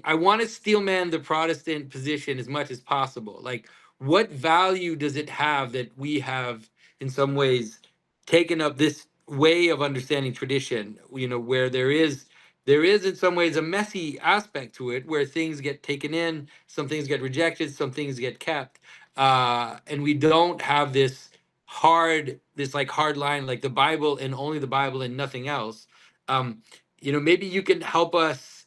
I want to steelman the Protestant position as much as possible. Like, what value does it have that we have, in some ways, taken up this way of understanding tradition? Where there is in some ways a messy aspect to it, where things get taken in, some things get rejected, some things get kept, and we don't have this like hard line, like the Bible and only the Bible and nothing else. Maybe you can help us.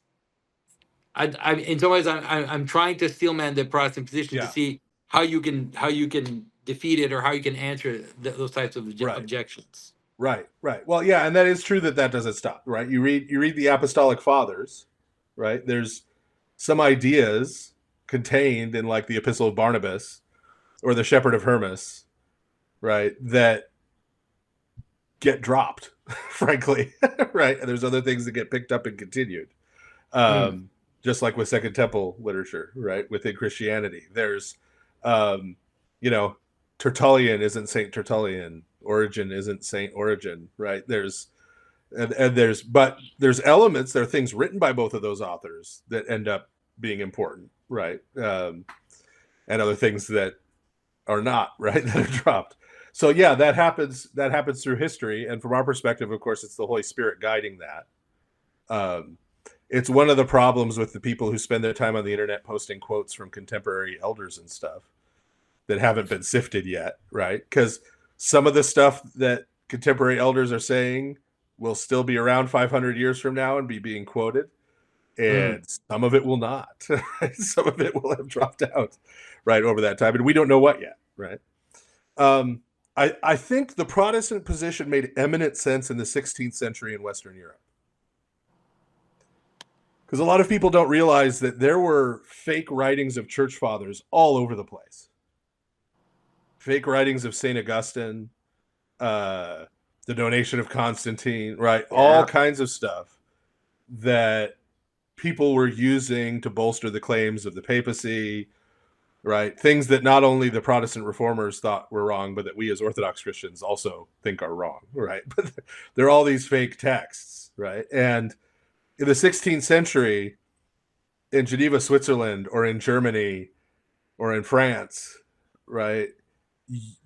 In some ways, I'm trying to steelman the Protestant position to Yeah. see how you can defeat it, or how you can answer those types of Right. objections. Right. Well, yeah, and that is true that doesn't stop, right? You read the Apostolic Fathers, right? There's some ideas contained in like the Epistle of Barnabas or the Shepherd of Hermas, right? That get dropped, frankly, right? And there's other things that get picked up and continued. Mm. Just like with Second Temple literature, right? Within Christianity, there's, you know, Tertullian isn't Saint Tertullian. Origen isn't Saint Origen, right? There's elements. There are things written by both of those authors that end up being important, right? And other things that are not, right? That are dropped. So yeah, that happens through history, and from our perspective, of course, it's the Holy Spirit guiding that. It's one of the problems with the people who spend their time on the internet posting quotes from contemporary elders and stuff that haven't been sifted yet, right? Because some of the stuff that contemporary elders are saying will still be around 500 years from now and be being quoted, and some of it will not. Some of it will have dropped out, right, over that time, and we don't know what yet, right? I think the Protestant position made eminent sense in the 16th century in Western Europe. Because a lot of people don't realize that there were fake writings of church fathers all over the place. Fake writings of St. Augustine, the donation of Constantine, right? Yeah. All kinds of stuff that people were using to bolster the claims of the papacy, right? Things that not only the Protestant reformers thought were wrong, but that we as Orthodox Christians also think are wrong, right? But there are all these fake texts, right? And in the 16th century, in Geneva, Switzerland, or in Germany, or in France, right,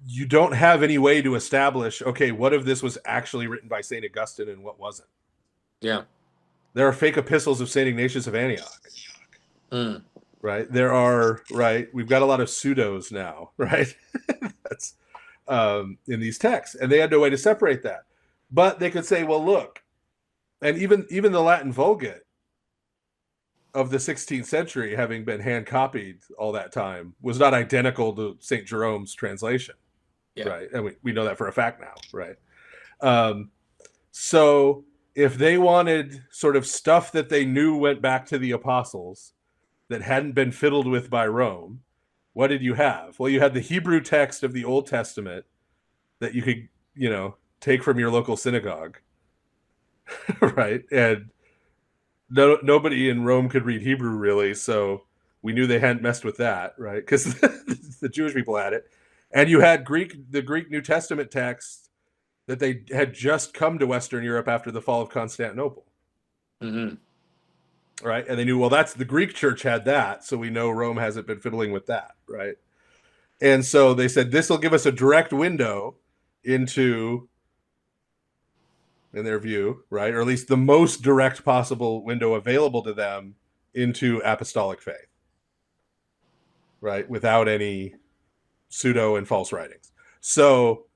you don't have any way to establish, okay, what if this was actually written by St. Augustine and what wasn't? Yeah. There are fake epistles of St. Ignatius of Antioch. Right? There are, right? We've got a lot of pseudos now, right? That's in these texts. And they had no way to separate that. But they could say, well, look, and even the Latin Vulgate of the 16th century, having been hand copied all that time, was not identical to St. Jerome's translation, right? And we know that for a fact now, right? So if they wanted sort of stuff that they knew went back to the apostles that hadn't been fiddled with by Rome, what did you have? Well, you had the Hebrew text of the Old Testament that you could, take from your local synagogue, right? And nobody in Rome could read Hebrew really, so we knew they hadn't messed with that, right? Because the Jewish people had it. And you had the Greek New Testament text that they had just come to Western Europe after the fall of Constantinople. Mm-hmm. Right? And they knew, well, that's the Greek church had that, so we know Rome hasn't been fiddling with that, right? And so they said, this will give us a direct window into, in their view, right, or at least the most direct possible window available to them into apostolic faith, right, without any pseudo and false writings. So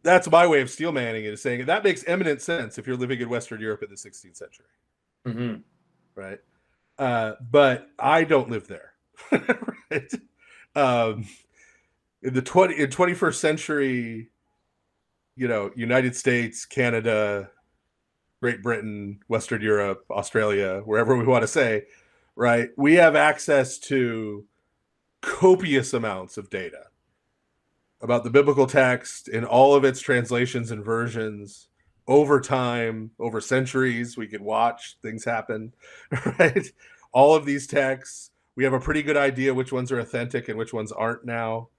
that's my way of steelmanning it, is saying that makes eminent sense if you're living in Western Europe in the 16th century. Mm-hmm. Right. But I don't live there. Right. In 21st century, United States, Canada, Great Britain, Western Europe, Australia, wherever we want to say, right, we have access to copious amounts of data about the biblical text in all of its translations and versions. Over time, over centuries, we can watch things happen, right? All of these texts, we have a pretty good idea which ones are authentic and which ones aren't now,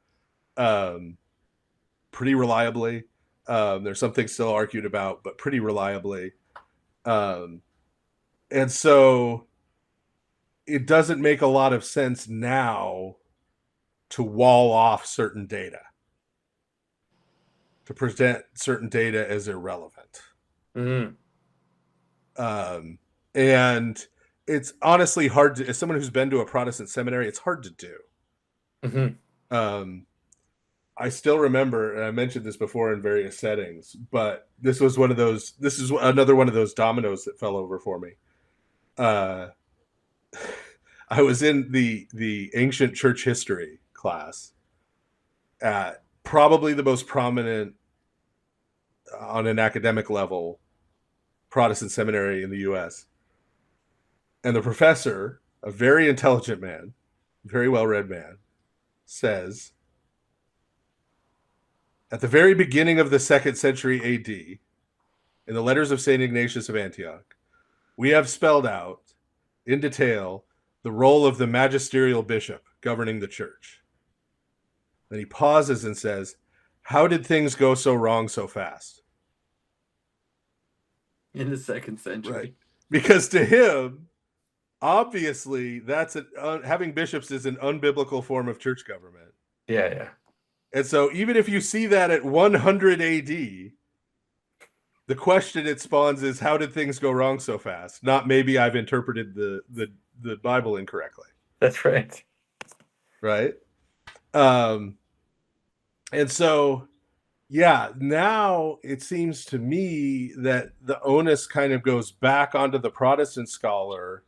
pretty reliably. There's some things still argued about, but pretty reliably. And so it doesn't make a lot of sense now to wall off certain data, to present certain data as irrelevant. Mm-hmm. And it's honestly hard to, as someone who's been to a Protestant seminary, it's hard to do. Mm-hmm. I still remember, and I mentioned this before in various settings, but this is another one of those dominoes that fell over for me. I was in the ancient church history class at probably the most prominent on an academic level Protestant seminary in the US. And the professor, a very intelligent man, very well-read man, says, at the very beginning of the 2nd century AD, in the letters of St. Ignatius of Antioch, we have spelled out in detail the role of the magisterial bishop governing the church. Then he pauses and says, how did things go so wrong so fast? In the 2nd century. Right. Because to him, obviously, having bishops is an unbiblical form of church government. Yeah, yeah. And so even if you see that at 100 AD, the question it spawns is, how did things go wrong so fast? Not maybe I've interpreted the Bible incorrectly. That's right. Right? And so, yeah, now it seems to me that the onus kind of goes back onto the Protestant scholar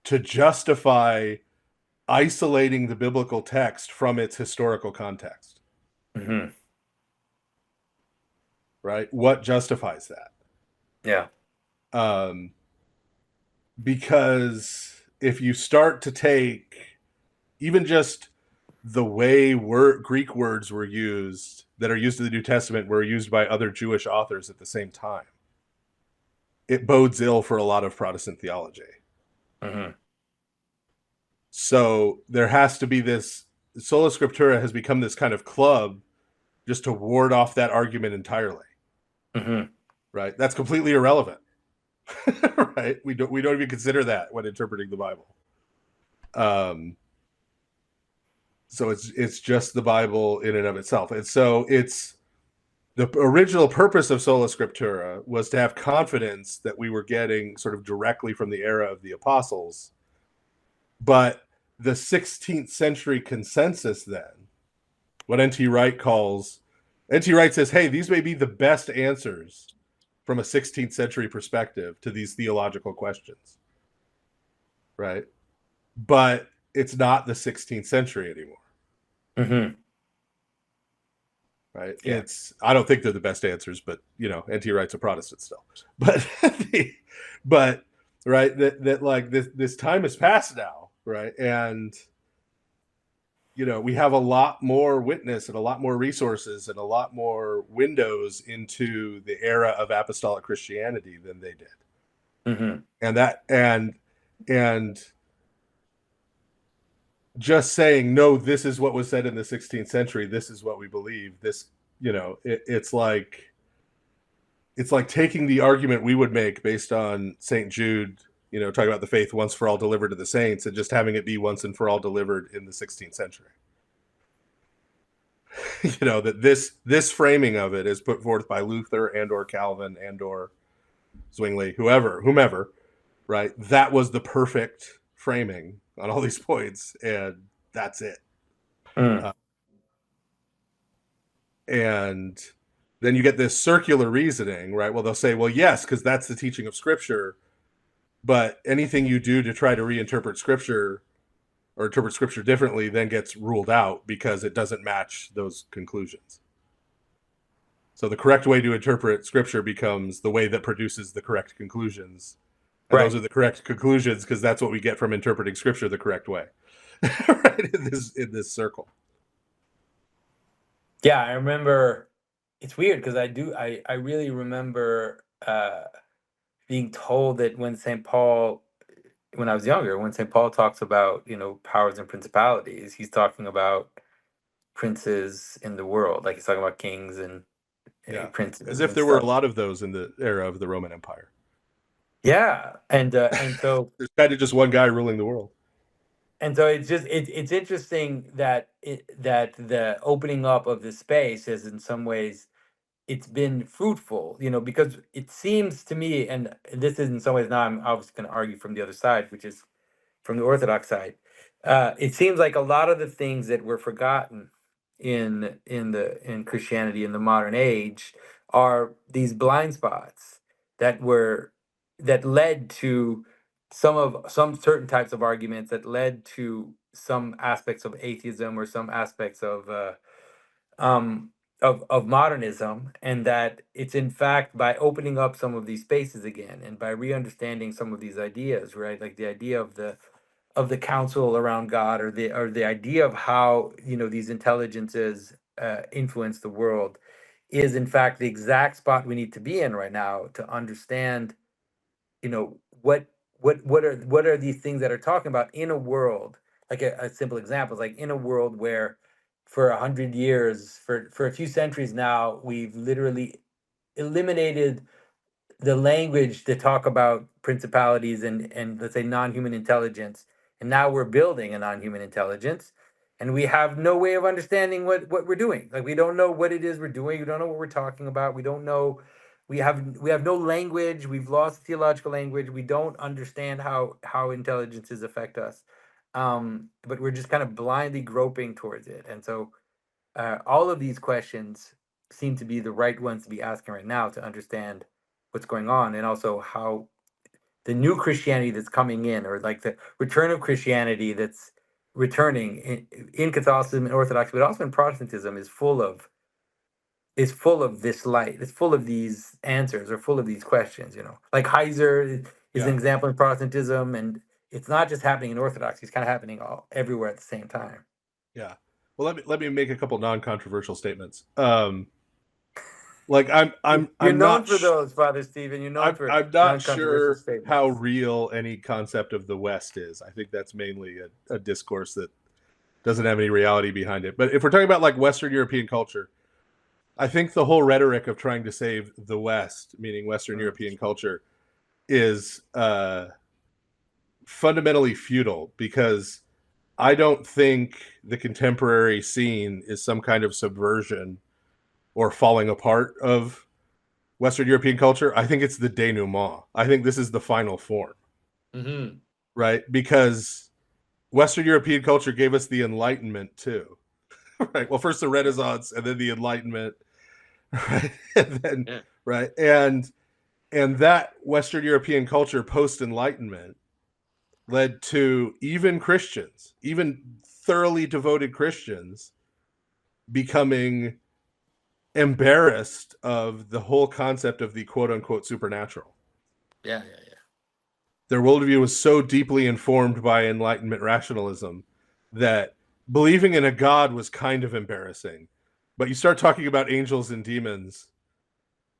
to justify isolating the biblical text from its historical context. Mm-hmm. Right? What justifies that? Yeah. Because if you start to take even just the way Greek words were used that are used in the New Testament were used by other Jewish authors at the same time, it bodes ill for a lot of Protestant theology. Mm-hmm. So there has to be this, Sola Scriptura has become this kind of club just to ward off that argument entirely. Mm-hmm. Right? That's completely irrelevant. Right? We don't even consider that when interpreting the Bible. So it's just the Bible in and of itself. And so it's the original purpose of Sola Scriptura was to have confidence that we were getting sort of directly from the era of the apostles. But the 16th century consensus then, what N.T. Wright says, hey, these may be the best answers from a 16th century perspective to these theological questions. Right? But it's not the 16th century anymore. Mm-hmm. Right? Yeah. I don't think they're the best answers, but N.T. Wright's a Protestant still. But right, that like this time has passed now, right? And we have a lot more witness and a lot more resources and a lot more windows into the era of apostolic Christianity than they did. Mm-hmm. And just saying, no, this is what was said in the 16th century, this is what we believe, this, it's like taking the argument we would make based on St. Jude, talking about the faith once for all delivered to the saints, and just having it be once and for all delivered in the 16th century. That this framing of it is put forth by Luther and or Calvin and or Zwingli, whomever, right? That was the perfect framing on all these points, and that's it. And then you get this circular reasoning, right? Well, they'll say, well, yes, because that's the teaching of Scripture, but anything you do to try to reinterpret Scripture or interpret Scripture differently then gets ruled out because it doesn't match those conclusions. So the correct way to interpret Scripture becomes the way that produces the correct conclusions. And those are the correct conclusions because that's what we get from interpreting Scripture the correct way. Right? In this circle. Yeah, I remember. It's weird because I really remember being told that when I was younger, when St. Paul talks about powers and principalities, he's talking about princes in the world, like he's talking about kings and princes, as if there were a lot of those in the era of the Roman Empire. Yeah, and so there's kind of just one guy ruling the world. And so it's interesting that that the opening up of the space is in some ways it's been fruitful, because it seems to me, and this is in some ways now I'm obviously going to argue from the other side, which is from the Orthodox side. It seems like a lot of the things that were forgotten in Christianity in the modern age are these blind spots that were that led to some certain types of arguments that led to some aspects of atheism or some aspects um, of modernism, and that it's in fact by opening up some of these spaces again and by re-understanding some of these ideas, right? Like the idea of the council around God, or the idea of how these intelligences influence the world, is in fact the exact spot we need to be in right now to understand what what are these things that are talking about in a world, like a simple example is like in a world where for 100 years, for a few centuries now, we've literally eliminated the language to talk about principalities and let's say non-human intelligence, and now we're building a non-human intelligence, and we have no way of understanding what we're doing. Like, we don't know what it is we're doing, we don't know what we're talking about, we don't know, we have no language, we've lost theological language, we don't understand how intelligences affect us, but we're just kind of blindly groping towards it. And so all of these questions seem to be the right ones to be asking right now to understand what's going on, and also how the new Christianity that's coming in, or like the return of Christianity that's returning in Catholicism and Orthodoxy, but also in Protestantism, is full of this light. It's full of these answers, or full of these questions. Like Heiser is an Yeah. example in Protestantism, and it's not just happening in Orthodoxy; it's kind of happening everywhere at the same time. Yeah. Well, let me make a couple non-controversial statements. Like You're I'm known not for those, Father Stephen. You're known for I'm not non-controversial sure how statements. real any concept of the West is. I think that's mainly a discourse that doesn't have any reality behind it. But if we're talking about like Western European culture, I think the whole rhetoric of trying to save the West, meaning Western Mm. European culture, is fundamentally futile, because I don't think the contemporary scene is some kind of subversion or falling apart of Western European culture. I think it's the denouement. I think this is the final form, Mm-hmm. right? Because Western European culture gave us the Enlightenment too, right? Well, first the Renaissance, and then the Enlightenment, right? And then, Yeah. right, and that Western European culture post Enlightenment led to even Christians, even thoroughly devoted Christians, becoming embarrassed of the whole concept of the quote unquote supernatural. Yeah, yeah, yeah. Their worldview was so deeply informed by Enlightenment rationalism that believing in a God was kind of embarrassing. But you start talking about angels and demons,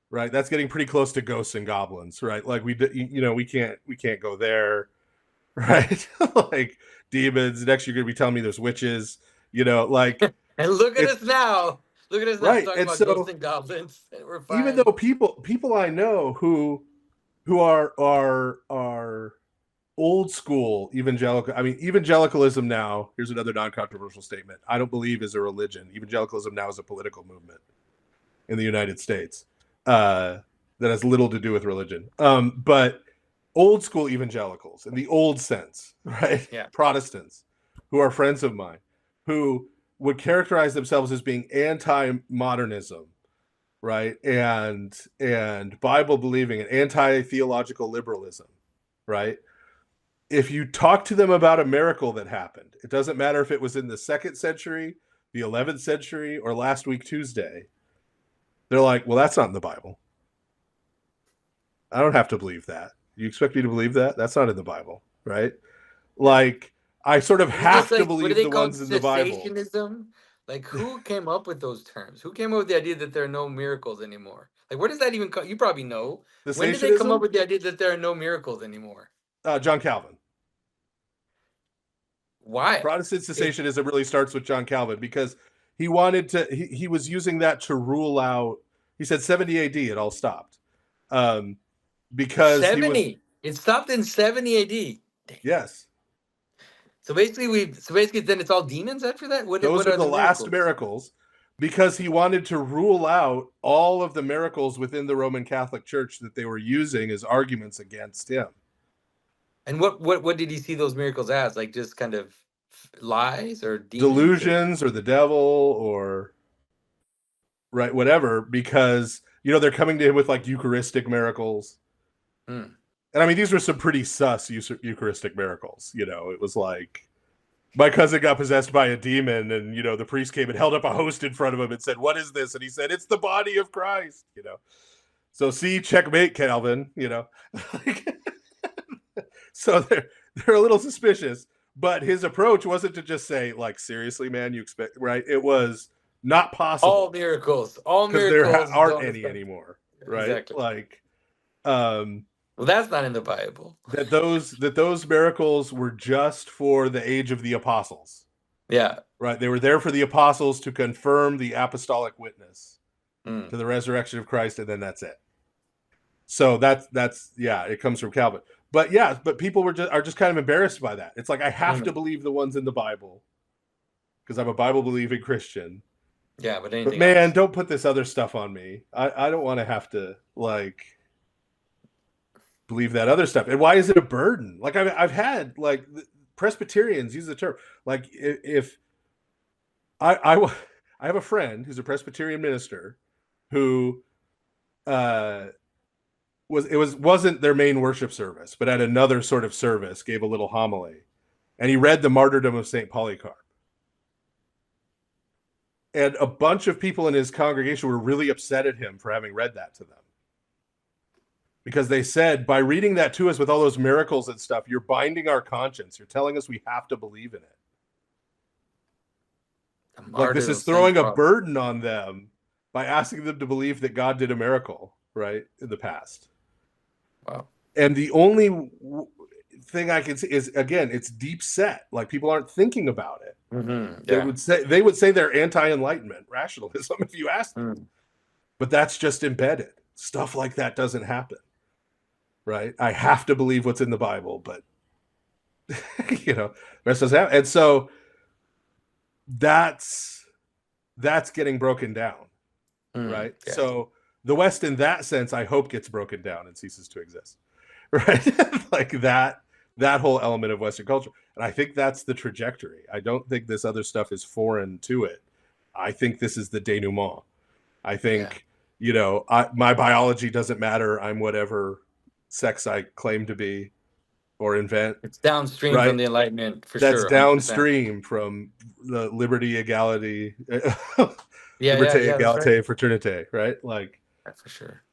right? That's getting pretty close to ghosts and goblins, right? Like we can't go there, right? Like demons. Next, you're going to be telling me there's witches, like And look at it's us now. Look at us now right. talking And about ghosts so and goblins. We're even fine. though people I know who are old school evangelical. I mean, evangelicalism now, here's another non-controversial statement. I don't believe is a religion. Evangelicalism now is a political movement in the United States that has little to do with religion. But old school evangelicals, in the old sense, right? Yeah. Protestants, who are friends of mine, who would characterize themselves as being anti-modernism, right? And Bible believing and anti-theological liberalism, right? If you talk to them about a miracle that happened, it doesn't matter if it was in the 2nd century, the 11th century, or last week Tuesday, they're like, well, that's not in the Bible. I don't have to believe that. You expect me to believe that? That's not in the Bible, right? Yeah. Like, I sort of Isn't this have to like, what do believe they the call ones in the Bible. cessationism? Like, who came up with those terms? Who came up with the idea that there are no miracles anymore? Like, where does that even come? You probably know. When did they come up Cessationism? with the idea that there are no miracles anymore? John Calvin. Wild. Protestant It cessationism really starts with John Calvin, because he wanted to, he was using that to rule out, he said 70 AD, it all stopped. Um, because he was, 70. It stopped in 70 AD. Dang. yes, So basically then it's all demons after that? Those What are are the the last miracles? miracles, because he wanted to rule out all of the miracles within the Roman Catholic Church that they were using as arguments against him. And what did he see those miracles as? Like just kind of lies or demons or Delusions or the devil or right, whatever, because they're coming to him with like Eucharistic miracles. Hmm. And I mean, these were some pretty sus Eucharistic miracles. It was like my cousin got possessed by a demon, and the priest came and held up a host in front of him and said, "What is this?" And he said, "It's the body of Christ." So see, checkmate, Calvin. So they're a little suspicious, but his approach wasn't to just say, like, seriously, man, you expect, right? It was not possible all because there miracles aren't don't any affect. anymore, right? Exactly. Like, Well, that's not in the Bible. that those miracles were just for the age of the apostles, Yeah. right? They were there for the apostles to confirm the apostolic witness Hmm. to the resurrection of Christ, and then that's it. So that's it comes from Calvin. But people are just kind of embarrassed by that. It's like, I have to believe the ones in the Bible because I'm a Bible believing Christian. Yeah, but anything man, else. don't put this other stuff on me. I don't want to have to like believe that other stuff. And why is it a burden? Like I've had like Presbyterians use the term, like, if I have a friend who's a Presbyterian minister who wasn't their main worship service, but at another sort of service gave a little homily, and he read the martyrdom of St. Polycarp. And a bunch of people in his congregation were really upset at him for having read that to them, because they said, by reading that to us with all those miracles and stuff, you're binding our conscience. You're telling us we have to believe in it. Like, this is throwing a burden on them by asking them to believe that God did a miracle, right, in the past. Wow. And the only thing I can say is, again, it's deep set. Like, people aren't thinking about it. Mm-hmm. Yeah. They would say they're anti-Enlightenment rationalism if you ask them. But that's just embedded. Stuff like that doesn't happen, right? I have to believe what's in the Bible, but the rest doesn't happen. And so that's getting broken down, right? Yeah. So the West, in that sense, I hope gets broken down and ceases to exist, right? Like that whole element of Western culture. And I think that's the trajectory. I don't think this other stuff is foreign to it. I think this is the denouement. I think, my biology doesn't matter. I'm whatever sex I claim to be or invent. It's downstream from the Enlightenment, for That's sure. That's downstream from the liberty, equality, liberté, égalité, right. fraternité, right? Like, for sure.